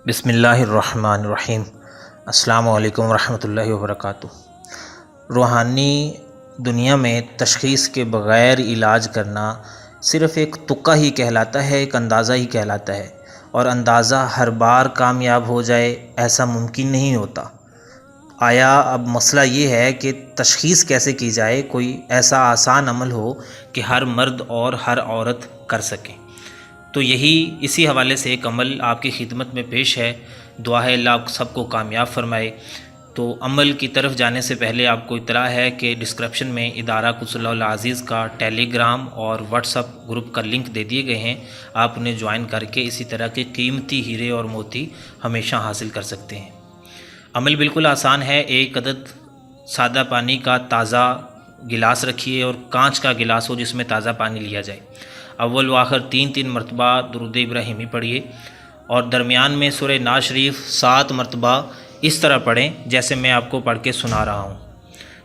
بسم اللہ الرحمن الرحیم۔ السلام علیکم ورحمۃ اللہ وبرکاتہ۔ روحانی دنیا میں تشخیص کے بغیر علاج کرنا صرف ایک تکہ ہی کہلاتا ہے، ایک اندازہ ہی کہلاتا ہے، اور اندازہ ہر بار کامیاب ہو جائے ایسا ممکن نہیں ہوتا۔ آیا اب مسئلہ یہ ہے کہ تشخیص کیسے کی جائے، کوئی ایسا آسان عمل ہو کہ ہر مرد اور ہر عورت کر سکے۔ تو اسی حوالے سے ایک عمل آپ کی خدمت میں پیش ہے۔ دعا ہے اللہ آپ سب کو کامیاب فرمائے۔ تو عمل کی طرف جانے سے پہلے آپ کو اطلاع ہے کہ ڈسکرپشن میں ادارہ العزیز کا ٹیلیگرام اور واٹس ایپ گروپ کا لنک دے دیے گئے ہیں۔ آپ انہیں جوائن کر کے اسی طرح کے قیمتی ہیرے اور موتی ہمیشہ حاصل کر سکتے ہیں۔ عمل بالکل آسان ہے۔ ایک عدد سادہ پانی کا تازہ گلاس رکھیے اور کانچ کا گلاس ہو جس میں تازہ پانی لیا جائے۔ اول و آخر 3 مرتبہ درود ابراہیمی پڑھیے اور درمیان میں سورہ ناز شریف 7 مرتبہ اس طرح پڑھیں جیسے میں آپ کو پڑھ کے سنا رہا ہوں۔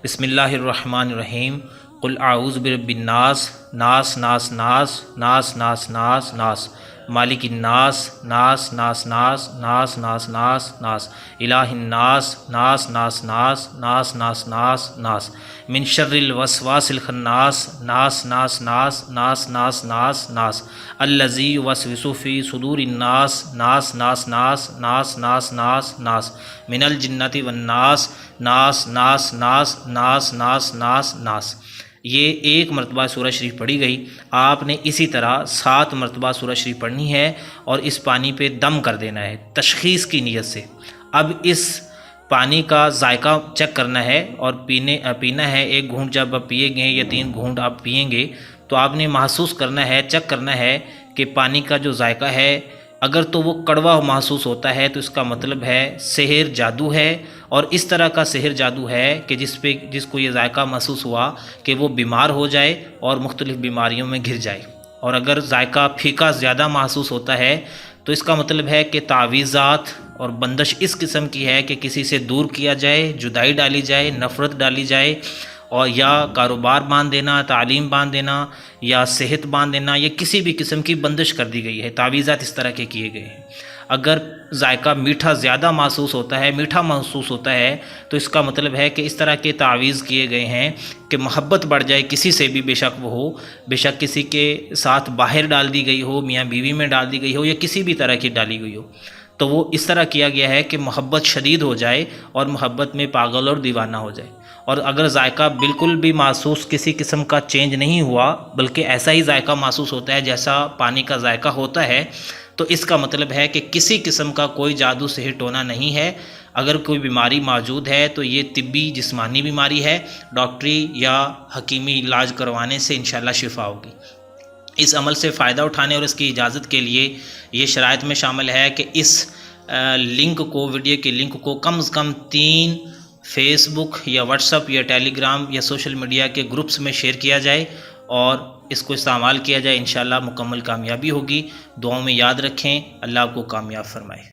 بسم اللہ الرحمن الرحیم۔ قل اعوذ برب الناس، ناس ناس ناس ناس ناس ناس ناس، مالک الناس، ناس ناس ناس ناس ناس ناس ناس، الہ الناس، ناس ناس ناس ناس ناس ناس ناس، من شر الوسواس الخناس، ناس ناس ناس ناس ناس ناس ناس، الذی یوسوس فی صدور الناس، ناس ناس ناس ناس ناس ناس ناس، من الجنت والناس، ناس ناس ناس ناس ناس ناس ناس۔ یہ 1 مرتبہ سورہ شریف پڑھی گئی۔ آپ نے اسی طرح 7 مرتبہ سورہ شریف پڑھنی ہے اور اس پانی پہ دم کر دینا ہے تشخیص کی نیت سے۔ اب اس پانی کا ذائقہ چیک کرنا ہے اور پینا ہے۔ 1 گھونٹ جب آپ پیئیں گے یا 3 گھونٹ آپ پئیں گے تو آپ نے محسوس کرنا ہے، چیک کرنا ہے کہ پانی کا جو ذائقہ ہے اگر تو وہ کڑوا محسوس ہوتا ہے تو اس کا مطلب ہے سحر جادو ہے، اور اس طرح کا سحر جادو ہے کہ جس کو یہ ذائقہ محسوس ہوا کہ وہ بیمار ہو جائے اور مختلف بیماریوں میں گھر جائے۔ اور اگر ذائقہ پھیکا زیادہ محسوس ہوتا ہے تو اس کا مطلب ہے کہ تعویذات اور بندش اس قسم کی ہے کہ کسی سے دور کیا جائے، جدائی ڈالی جائے، نفرت ڈالی جائے، اور یا کاروبار باندھ دینا، تعلیم باندھ دینا، یا صحت باندھ دینا، یا کسی بھی قسم کی بندش کر دی گئی ہے۔ تعویذات اس طرح کے کیے گئے ہیں۔ اگر ذائقہ میٹھا زیادہ محسوس ہوتا ہے، میٹھا محسوس ہوتا ہے تو اس کا مطلب ہے کہ اس طرح کے تعویذ کیے گئے ہیں کہ محبت بڑھ جائے کسی سے بھی، بے شک وہ ہو، بے شک کسی کے ساتھ باہر ڈال دی گئی ہو، میاں بیوی میں ڈال دی گئی ہو، یا کسی بھی طرح کی ڈالی گئی ہو، تو وہ اس طرح کیا گیا ہے کہ محبت شدید ہو جائے اور محبت میں پاگل اور دیوانہ ہو جائے۔ اور اگر ذائقہ بالکل بھی محسوس کسی قسم کا چینج نہیں ہوا بلکہ ایسا ہی ذائقہ محسوس ہوتا ہے جیسا پانی کا ذائقہ ہوتا ہے، تو اس کا مطلب ہے کہ کسی قسم کا کوئی جادو سحر ٹونا نہیں ہے۔ اگر کوئی بیماری موجود ہے تو یہ طبی جسمانی بیماری ہے، ڈاکٹری یا حکیمی علاج کروانے سے انشاءاللہ شفا ہوگی۔ اس عمل سے فائدہ اٹھانے اور اس کی اجازت کے لیے یہ شرائط میں شامل ہے کہ اس لنک کو، ویڈیو کے لنک کو کم از کم 3 فیس بک یا واٹس ایپ یا ٹیلیگرام یا سوشل میڈیا کے گروپس میں شیئر کیا جائے اور اس کو استعمال کیا جائے۔ انشاءاللہ مکمل کامیابی ہوگی۔ دعاؤں میں یاد رکھیں۔ اللہ آپ کو کامیاب فرمائے۔